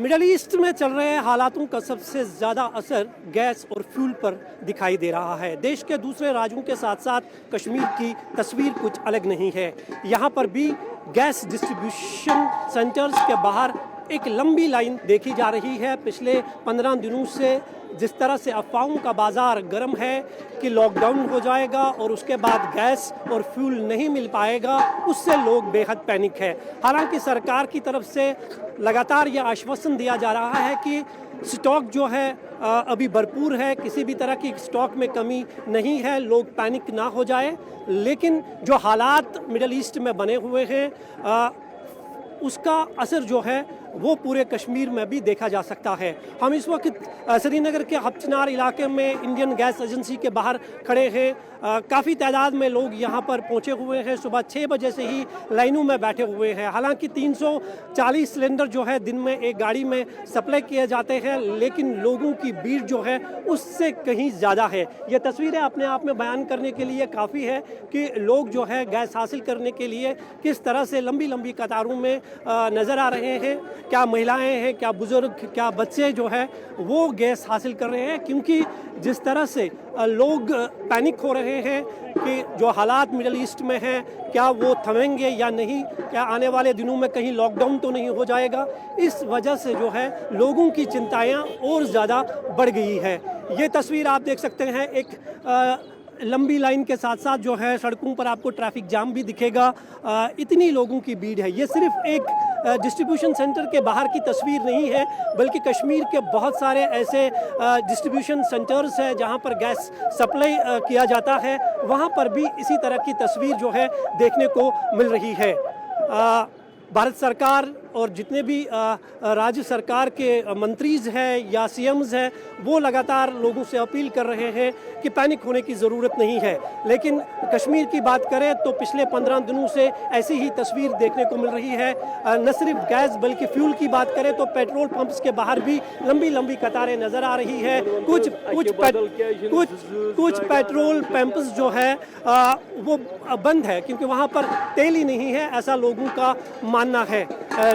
Middle east में चल रहे हालातों का सबसे ज़्यादा असर गैस और फ्यूल पर दिखाई दे रहा है। देश के दूसरे राज्यों के साथ साथ कश्मीर की तस्वीर कुछ अलग नहीं है। यहाँ पर भी गैस डिस्ट्रीब्यूशन सेंटर्स के बाहर एक लंबी लाइन देखी जा रही है। पिछले 15 दिनों से जिस तरह से अफवाहों का बाज़ार गर्म है कि लॉकडाउन हो जाएगा और उसके बाद गैस और फ्यूल नहीं मिल पाएगा, उससे लोग बेहद पैनिक है। हालांकि सरकार की तरफ से लगातार यह आश्वासन दिया जा रहा है कि स्टॉक जो है अभी भरपूर है, किसी भी तरह की स्टॉक में कमी नहीं है, लोग पैनिक ना हो जाए। लेकिन जो हालात मिडल ईस्ट में बने हुए हैं उसका असर जो है वो पूरे कश्मीर में भी देखा जा सकता है। हम इस वक्त श्रीनगर के हपचनार इलाके में इंडियन गैस एजेंसी के बाहर खड़े हैं। काफ़ी तादाद में लोग यहाँ पर पहुँचे हुए हैं। सुबह 6 बजे से ही लाइनों में बैठे हुए हैं। हालांकि 340 सिलेंडर जो है दिन में एक गाड़ी में सप्लाई किए जाते हैं, लेकिन लोगों की भीड़ जो है उससे कहीं ज़्यादा है। ये तस्वीरें अपने आप में बयान करने के लिए काफ़ी है कि लोग जो है गैस हासिल करने के लिए किस तरह से लंबी लंबी कतारों में नज़र आ रहे हैं। क्या महिलाएं हैं, क्या बुजुर्ग, क्या बच्चे जो है वो गैस हासिल कर रहे हैं, क्योंकि जिस तरह से लोग पैनिक हो रहे हैं कि जो हालात मिडल ईस्ट में हैं क्या वो थमेंगे या नहीं, क्या आने वाले दिनों में कहीं लॉकडाउन तो नहीं हो जाएगा। इस वजह से जो है लोगों की चिंताएं और ज़्यादा बढ़ गई है। ये तस्वीर आप देख सकते हैं, एक लंबी लाइन के साथ साथ जो है सड़कों पर आपको ट्रैफिक जाम भी दिखेगा। इतनी लोगों की भीड़ है। ये सिर्फ एक डिस्ट्रीब्यूशन सेंटर के बाहर की तस्वीर नहीं है, बल्कि कश्मीर के बहुत सारे ऐसे डिस्ट्रीब्यूशन सेंटर्स हैं जहां पर गैस सप्लाई किया जाता है। वहां पर भी इसी तरह की तस्वीर जो है देखने को मिल रही है। भारत सरकार और जितने भी राज्य सरकार के मंत्रीज हैं या सीएम्स हैं वो लगातार लोगों से अपील कर रहे हैं कि पैनिक होने की ज़रूरत नहीं है। लेकिन कश्मीर की बात करें तो पिछले 15 दिनों से ऐसी ही तस्वीर देखने को मिल रही है। न सिर्फ गैस बल्कि फ्यूल की बात करें तो पेट्रोल पंप्स के बाहर भी लंबी लंबी कतारें नज़र आ रही है। कुछ पेट्रोल पंप्स जो है वो बंद है क्योंकि वहाँ पर तेल ही नहीं है, ऐसा लोगों का मानना है।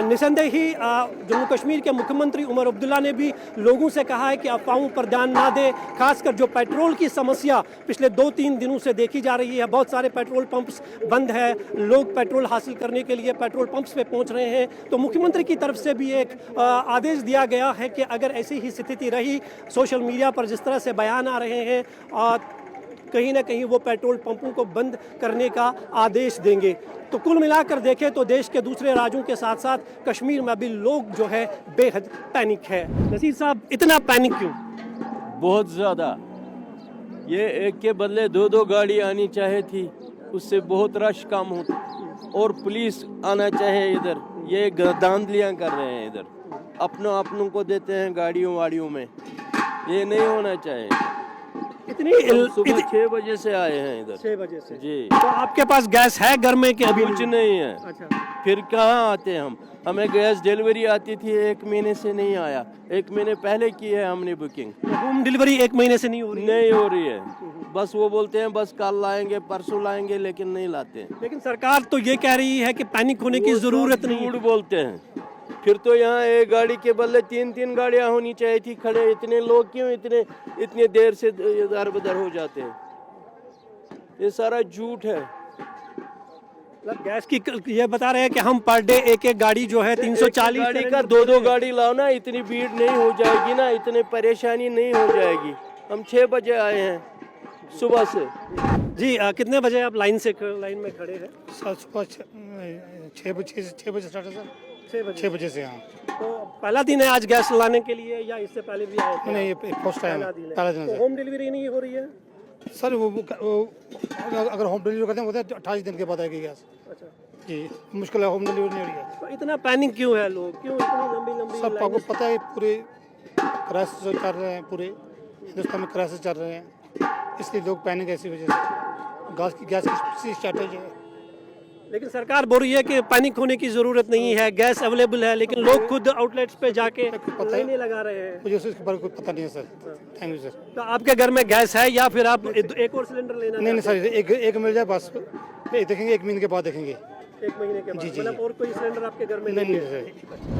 निसंदेह ही जम्मू कश्मीर के मुख्यमंत्री उमर अब्दुल्ला ने भी लोगों से कहा है कि अफवाहों पर ध्यान ना दें। खासकर जो पेट्रोल की समस्या पिछले 2-3 दिनों से देखी जा रही है, बहुत सारे पेट्रोल पंप्स बंद है, लोग पेट्रोल हासिल करने के लिए पेट्रोल पंप्स पे पहुंच रहे हैं। तो मुख्यमंत्री की तरफ से भी एक आदेश दिया गया है कि अगर ऐसी ही स्थिति रही, सोशल मीडिया पर जिस तरह से बयान आ रहे हैं, कहीं ना कहीं वो पेट्रोल पंपों को बंद करने का आदेश देंगे। तो कुल मिलाकर देखें तो देश के दूसरे राज्यों के साथ साथ कश्मीर में भी लोग जो है बेहद पैनिक है। नसीर साहब, इतना पैनिक क्यों? बहुत ज़्यादा। ये एक के बदले 2-2 गाड़ी आनी चाहिए थी, उससे बहुत रश कम होता और पुलिस आना चाहिए इधर। ये धांधलियाँ कर रहे हैं इधर, अपनों को देते हैं गाड़ियों वाड़ियों में। ये नहीं होना चाहिए। सुबह 6 बजे से आए हैं इधर। 6 बजे से जी। तो आपके पास गैस है घर में कि अभी कुछ नहीं है? अच्छा। फिर कहाँ आते हम? हमें गैस डिलीवरी आती थी, 1 महीने से नहीं आया। 1 महीने पहले की है हमने बुकिंग। होम डिलीवरी 1 महीने से नहीं हो रही है। बस वो बोलते हैं बस कल लाएंगे, परसों लाएंगे, लेकिन नहीं लाते। लेकिन सरकार तो ये कह रही है कि पैनिक होने की जरूरत नहीं। झूठ बोलते हैं। फिर तो यहाँ एक गाड़ी के बदले 3-3 गाड़ियाँ होनी चाहिए थी खड़े। इतने लोग क्यों इतने देर से इधर उधर हो जाते हैं? ये सारा झूठ है। गैस की ये बता रहे हैं कि हम पर डे एक गाड़ी जो है 340 गाड़ी का 2-2 गाड़ी लाओ ना, इतनी भीड़ नहीं हो जाएगी ना, इतनी परेशानी नहीं हो जाएगी। हम 6 बजे आए हैं सुबह से। जी, कितने बजे आप लाइन में खड़े हैं? सुबह 6 बजे स्टार्ट है सर। 6 बजे से। हाँ, तो पहला दिन है आज गैस लाने के लिए या इससे पहले भी आए थे? नहीं, ये फर्स्ट टाइम पहला दिन है। होम डिलीवरी नहीं हो रही है सर? वो अगर होम डिलीवरी करते हैं वो 28 दिन के बाद आएगी गैस। अच्छा जी, मुश्किल है, होम डिलीवरी नहीं हो रही है। तो इतना पैनिक क्यों है? लोग क्यों इतनी लंबी सब आपको पता है, पूरे क्राइसिस चल रहे हैं, पूरे हिंदुस्तान में क्राइसिस चल रहे हैं, इसलिए लोग पैनिक ऐसी वजह से। गैस की शॉर्टेज है। लेकिन सरकार बोल रही है कि पैनिक होने की जरूरत नहीं है, गैस अवेलेबल है, लेकिन लोग खुद आउटलेट्स पे जाके लाइनें लगा रहे हैं। मुझे उसके बारे में कुछ पता नहीं है सर। Thank you sir. तो आपके घर में गैस है या फिर आप एक और सिलेंडर लेना? नहीं सर, एक मिल जाए बस। देखेंगे 1 महीने के बाद देखेंगे। 1 महीने के बाद जी, जी, मतलब जी। और कोई सिलेंडर आपके घर में नहीं नहीं नहीं है?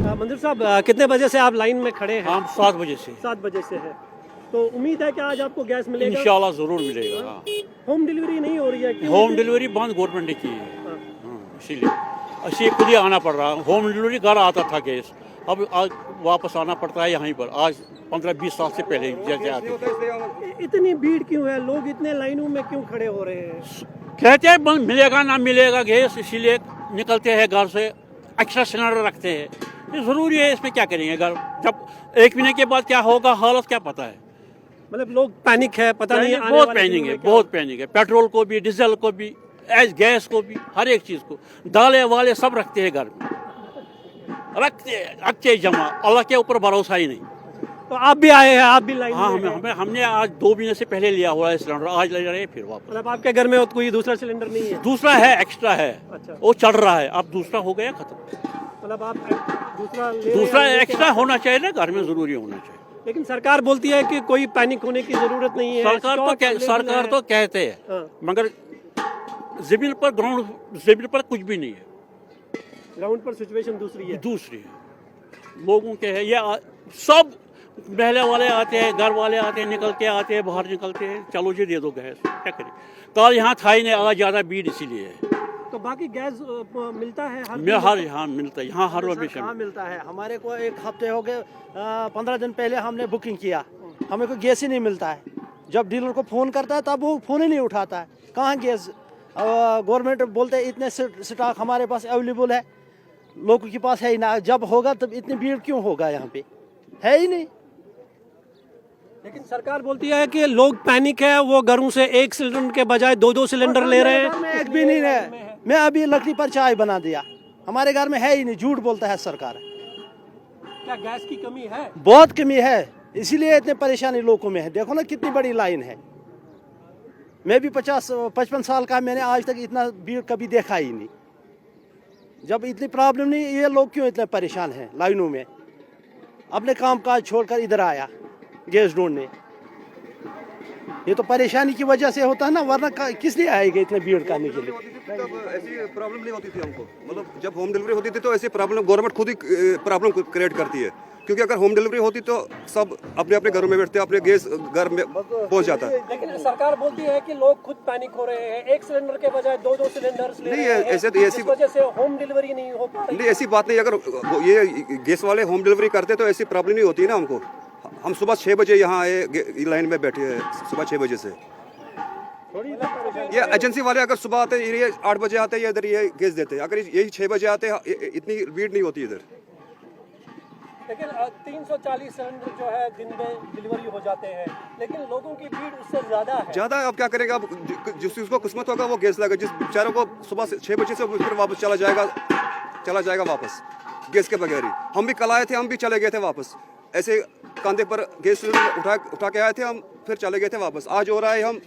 है। मंदिर साहब कितने बजे से आप लाइन में खड़े हैं? हम 7 बजे से 7 बजे से है। तो उम्मीद है कि आज आपको गैस मिलेगा? इंशाल्लाह ज़रूर मिलेगा। हाँ। होम डिलीवरी नहीं हो रही है क्यों? होम डिलीवरी बंद गवर्नमेंट ने की है। हाँ। इसीलिए ऐसे खुद ही आना पड़ रहा है। होम डिलीवरी घर आता था गैस, अब आज वापस आना पड़ता है यहीं पर। आज 15-20 साल से पहले जैसे आते थे। इतनी भीड़ क्यों है? लोग इतने लाइनों में क्यों खड़े हो रहे हैं? कहते हैं बंद मिलेगा ना मिलेगा गैस, इसीलिए निकलते हैं घर से, एक्स्ट्रा सिलेंडर रखते हैं। ये ज़रूरी है, इसमें क्या करेंगे? घर जब 1 महीने के बाद क्या होगा हालत क्या पता है। मतलब लोग पैनिक है, पता नहीं आने बहुत वाले पैनिक दिनों है, में क्या बहुत पैनिक है। पेट्रोल को भी, डीजल को भी, गैस को भी, हर एक चीज़ को, दालें वाले सब रखते हैं घर में, रखते जमा। अल्लाह के ऊपर भरोसा ही नहीं। होगा। तो आप भी आए हैं, आप भी लाइन हाँ, में हैं। हमने आज 2 महीने से पहले लिया हुआ है सिलेंडर, आज ले रहे हैं फिर वापस। मतलब आपके घर में कोई दूसरा सिलेंडर नहीं है? दूसरा है, एक्स्ट्रा है, अच्छा। वो चल रहा है। अब दूसरा हो गया खत्म। मतलब आप दूसरा ले रहे दूसरा हैं, लेके- एक्स्ट्रा होना चाहिए ना, घर में जरूरी होना चाहिए। लेकिन सरकार बोलती है कि कोई पैनिक होने की जरूरत नहीं है। सरकार स्टॉक अवेलेबल सरकार है। तो कहते हैं, हाँ। मगर जमीन पर, ग्राउंड जमीन पर कुछ भी नहीं है। ग्राउंड पर सिचुएशन दूसरी है। दूसरी है, लोगों के है ये सब महले वाले आते हैं, घर वाले आते हैं, निकल के आते हैं, बाहर निकलते हैं, चलो जी दे दो गैस, क्या करें। कल यहाँ था ही नहीं, आज ज़्यादा भीड़ इसीलिए है। तो बाकी गैस मिलता है हर यहाँ मिलता है, यहाँ हर लोकेशन कहाँ मिलता है? हमारे को 1 हफ्ते हो गए, 15 दिन पहले हमने बुकिंग किया, हमें को गैस ही नहीं मिलता है। जब डीलर को फ़ोन करता है तब वो फ़ोन ही नहीं उठाता है। कहाँ गैस? गवर्नमेंट बोलते हैं इतने स्टॉक हमारे पास अवेलेबल है, लोगों के पास है ही ना। जब होगा तब इतनी भीड़ क्यों होगा? यहाँ पे है ही नहीं। लेकिन सरकार बोलती है कि लोग पैनिक है, वो घरों से 1 सिलेंडर के बजाय 2-2 सिलेंडर ले रहे घर में हैं। एक भी नहीं है। मैं अभी लकड़ी पर चाय बना दिया, हमारे घर में है ही नहीं। झूठ बोलता है सरकार। क्या गैस की कमी है? बहुत कमी है, इसीलिए इतने परेशानी लोगों में है। देखो ना कितनी बड़ी लाइन है। मैं भी 50-55 साल का, मैंने आज तक इतना भीड़ कभी देखा ही नहीं। जब इतनी प्रॉब्लम नहीं, ये लोग क्यों इतने परेशान हैं लाइनों में? अपने काम काज छोड़कर इधर आया गैस ढूंढने। ये तो परेशानी की वजह से होता है ना, वरना किस लिए आएगा इतने भीड़ करने के लिए? तब ऐसी प्रॉब्लम नहीं होती थी हमको। मतलब जब होम डिलीवरी होती थी तो ऐसी प्रॉब्लम गवर्नमेंट खुद ही प्रॉब्लम क्रिएट करती है, क्योंकि अगर होम डिलीवरी होती तो सब अपने अपने घरों में बैठते, अपने गैस घर में पहुंच जाता है। लेकिन सरकार बोलती है कि लोग खुद पैनिक हो रहे हैं, 1 सिलेंडर के बजाय 2-2 सिलेंडर ले नहीं, रहे हैं, ऐसे तो ऐसी इस वजह से होम डिलीवरी नहीं हो पा रही। नहीं, ऐसी बात नहीं। अगर ये गैस वाले होम डिलीवरी करते तो ऐसी प्रॉब्लम नहीं होती ना हमको। हम सुबह 6 बजे यहाँ आए, लाइन में बैठे हैं सुबह 6 बजे से। ये एजेंसी वाले अगर सुबह आते ये 8 बजे आते हैं, इधर ये गैस देते हैं। अगर यही 6 बजे आते हैं, इतनी भीड़ नहीं होती इधर। लेकिन 340 सिलेंडर जो है दिन में डिलीवरी हो जाते हैं, लेकिन लोगों की भीड़ उससे ज्यादा है। ज़्यादा अब क्या करेगा? अब जिसको किस्मत होगा वो गैस लाएगा। जिस बेचारों को सुबह से 6 बजे से फिर वापस चला जाएगा वापस गैस के बगैर ही। हम भी कल आए थे, हम भी चले गए थे वापस। ऐसे कंधे पर गैस सिलेंडर उठा के आए थे हम, फिर चले गए थे वापस। आज हो रहा है हम,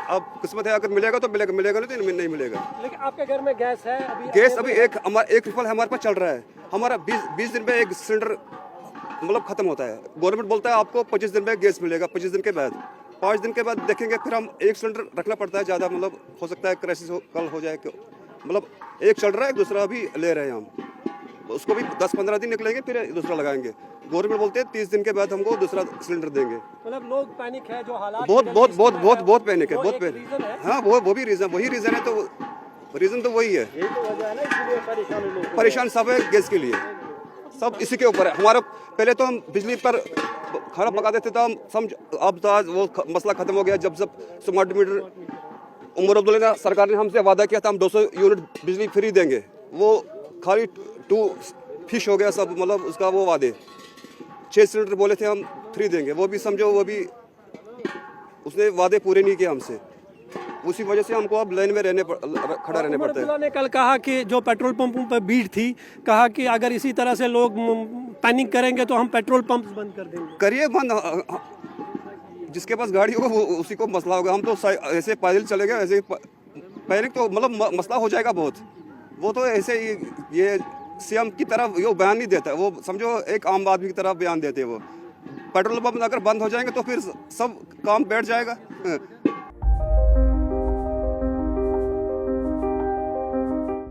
अब किस्मत है, अगर मिलेगा तो मिलेगा, मिलेगा नहीं तो नहीं मिलेगा। लेकिन आपके घर में गैस है गैस अभी एक रिफिल हमारे पास चल रहा है। हमारा 20 दिन में 1 सिलेंडर मतलब खत्म होता है। गवर्नमेंट बोलता है आपको 25 दिन में गैस मिलेगा। 25 दिन के बाद, 5 दिन के बाद देखेंगे, फिर हम 1 सिलेंडर रखना पड़ता है ज़्यादा। मतलब हो सकता है क्राइसिस कल हो जाए। मतलब एक चल रहा है, दूसरा अभी ले रहे हैं हम, उसको भी 10-15 दिन निकलेंगे, फिर दूसरा लगाएंगे। गवर्नमेंट बोलते हैं 30 दिन के बाद हमको दूसरा सिलेंडर देंगे। मतलब लोग पैनिक है, जो हालात बहुत बहुत बहुत बहुत बहुत पैनिक है, वो बहुत एक पैनिक। रीजन है। हाँ, वो भी रीज़न, वही रीज़न है। तो रीज़न तो वही है। यही तो वजह है ना, इसलिए परेशानी लोग। परेशान सब है गैस के लिए, सब इसी के ऊपर है। हमारा पहले तो हम बिजली पर खाना पकाते थे, तो हम समझ, अब तो आज वो मसला खत्म हो गया। जब स्मार्ट मीटर उमर अब्दुल्ला सरकार ने हमसे वादा किया था हम 200 यूनिट बिजली फ्री देंगे, वो खाली 2 फिश हो गया सब। मतलब उसका वो वादे 6 सिलेंडर बोले थे हम फ्री देंगे, वो भी समझो, वो भी उसने वादे पूरे नहीं किए हमसे। उसी वजह से हमको अब लाइन में खड़ा रहने उमर पड़ता है। अब्दुल्ला ने कल कहा कि जो पेट्रोल पंपों पर भीड़ थी, कहा कि अगर इसी तरह से लोग पैनिक करेंगे तो हम पेट्रोल पंप बंद कर देंगे। करिए बंद, जिसके पास गाड़ी होगा वो उसी को मसला होगा। हम तो ऐसे पैदल चले गए, ऐसे पैनिक तो मतलब मसला हो जाएगा बहुत। वो तो ऐसे ही ये सीएम की तरफ वो बयान नहीं देता, वो समझो एक आम आदमी की तरफ बयान देते हैं। वो पेट्रोल पंप अगर बंद हो जाएंगे तो फिर सब काम बैठ जाएगा।